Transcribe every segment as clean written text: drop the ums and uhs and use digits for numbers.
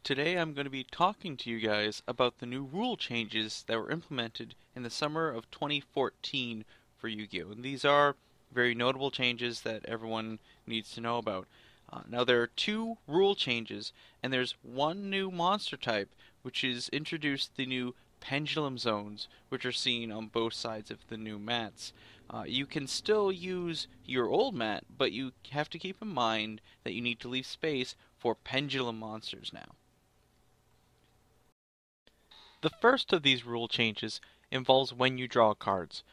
Today I'm going to be talking to you guys about the new rule changes that were implemented in the summer of 2014 for Yu-Gi-Oh! And these are very notable changes that everyone needs to know about. Now there are two rule changes, and there's one new monster type which is introduced the new pendulum zones, which are seen on both sides of the new mats. You can still use your old mat, but you have to keep in mind that you need to leave space for pendulum monsters now. The first of these rule changes involves when you draw cards.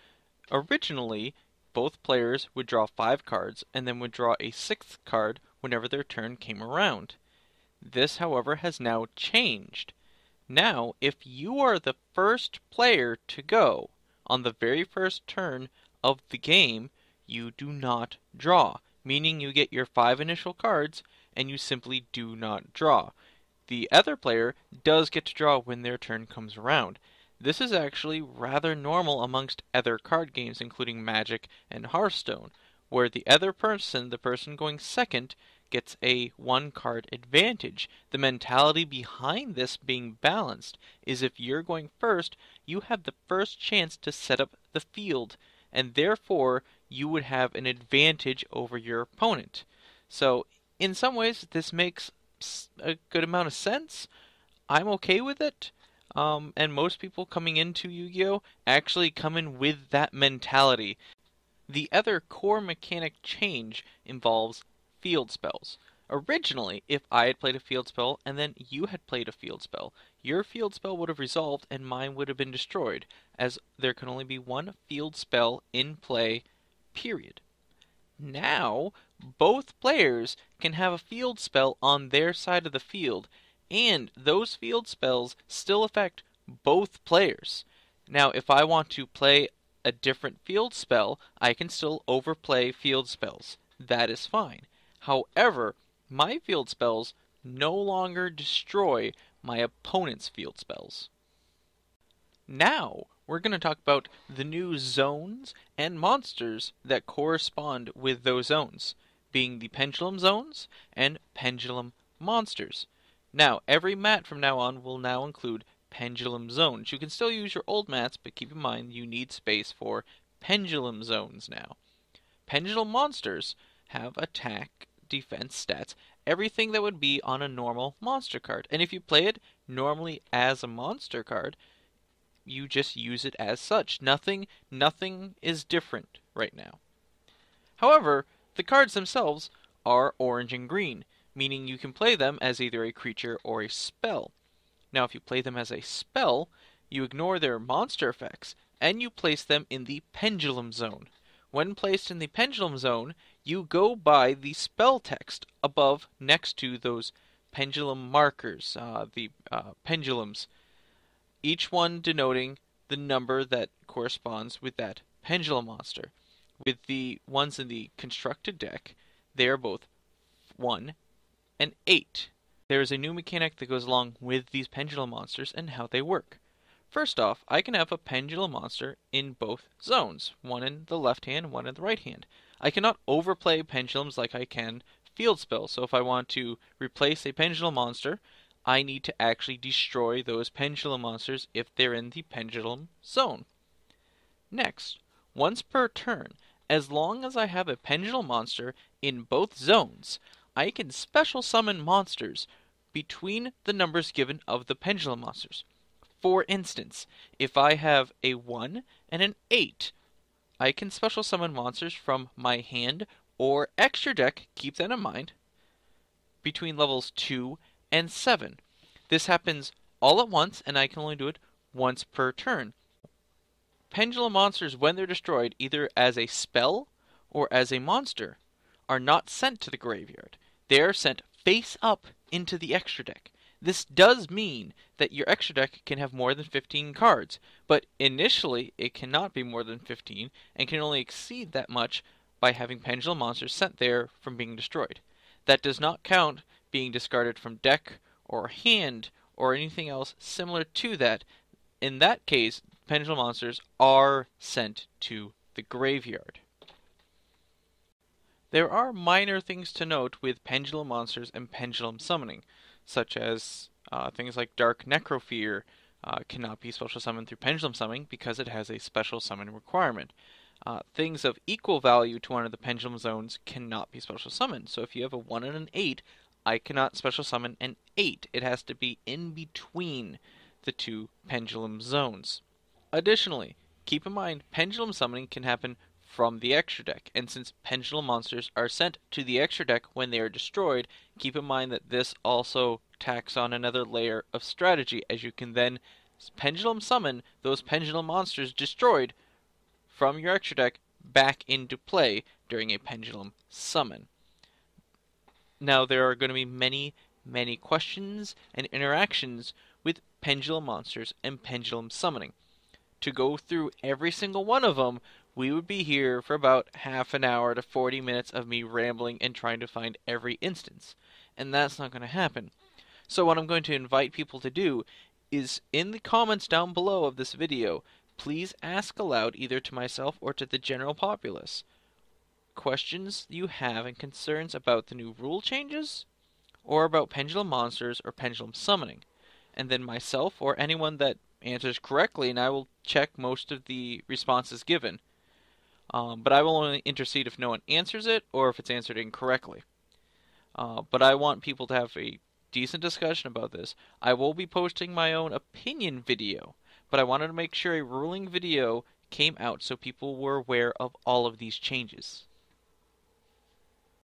Originally, both players would draw 5 cards and then would draw a 6th card whenever their turn came around. This, however, has now changed. Now, if you are the first player to go on the very first turn of the game, you do not draw, meaning you get your 5 initial cards and you simply do not draw. The other player does get to draw when their turn comes around. This is actually rather normal amongst other card games, including Magic and Hearthstone, where the other person, the person going second, gets a 1 card advantage. The mentality behind this being balanced is if you're going first, you have the first chance to set up the field, and therefore you would have an advantage over your opponent. So, in some ways, this makes a good amount of sense. I'm okay with it. And most people coming into Yu-Gi-Oh! Actually come in with that mentality. The other core mechanic change involves field spells. Originally, if I had played a field spell and then you had played a field spell, your field spell would have resolved and mine would have been destroyed, as there can only be one field spell in play, period. Now, both players can have a field spell on their side of the field, and those field spells still affect both players. Now, if I want to play a different field spell, I can still overplay field spells. That is fine. However, my field spells no longer destroy my opponent's field spells. Now, we're going to talk about the new zones and monsters that correspond with those zones, being the Pendulum Zones and Pendulum Monsters. Now, every mat from now on will now include Pendulum Zones. You can still use your old mats, but keep in mind you need space for Pendulum Zones now. Pendulum Monsters have attack, defense stats, everything that would be on a normal monster card. And if you play it normally as a monster card, you just use it as such. Nothing is different right now. However, the cards themselves are orange and green, meaning you can play them as either a creature or a spell. Now, if you play them as a spell, you ignore their monster effects, and you place them in the Pendulum Zone. When placed in the Pendulum Zone, you go by the spell text above next to those pendulum markers, the pendulums, each one denoting the number that corresponds with that pendulum monster. With the ones in the constructed deck, they are both 1 and 8. There is a new mechanic that goes along with these pendulum monsters and how they work. First off, I can have a pendulum monster in both zones, one in the left hand, one in the right hand. I cannot overplay pendulums like I can field spells, so if I want to replace a pendulum monster, I need to actually destroy those pendulum monsters if they're in the pendulum zone. Next, once per turn, as long as I have a pendulum monster in both zones, I can special summon monsters between the numbers given of the pendulum monsters. For instance, if I have a 1 and an 8, I can special summon monsters from my hand or extra deck, keep that in mind, between levels 2 and 7. This happens all at once, and I can only do it once per turn. Pendulum monsters, when they're destroyed, either as a spell or as a monster, are not sent to the graveyard. They are sent face up into the extra deck. This does mean that your extra deck can have more than 15 cards, but initially it cannot be more than 15 and can only exceed that much by having pendulum monsters sent there from being destroyed. That does not count being discarded from deck or hand or anything else similar to that. In that case, pendulum monsters are sent to the graveyard. There are minor things to note with pendulum monsters and pendulum summoning, such as Things like Dark Necrofear cannot be special summoned through Pendulum Summoning because it has a special summon requirement. Things of equal value to one of the Pendulum Zones cannot be special summoned. So if you have a 1 and an 8, I cannot special summon an 8. It has to be in between the two Pendulum Zones. Additionally, keep in mind Pendulum Summoning can happen from the extra deck, and since Pendulum Monsters are sent to the extra deck when they are destroyed, keep in mind that this also tacks on another layer of strategy, as you can then Pendulum Summon those Pendulum Monsters destroyed from your extra deck back into play during a Pendulum Summon. Now, there are going to be many questions and interactions with Pendulum Monsters and Pendulum Summoning. To go through every single one of them, we would be here for about half an hour to 40 minutes of me rambling and trying to find every instance. And that's not going to happen. So what I'm going to invite people to do is in the comments down below of this video, please ask aloud either to myself or to the general populace questions you have and concerns about the new rule changes or about Pendulum Monsters or Pendulum Summoning. And then myself or anyone that answers correctly, and I will check most of the responses given. But I will only intercede if no one answers it or if it's answered incorrectly. But I want people to have a decent discussion about this. I will be posting my own opinion video, but I wanted to make sure a ruling video came out so people were aware of all of these changes.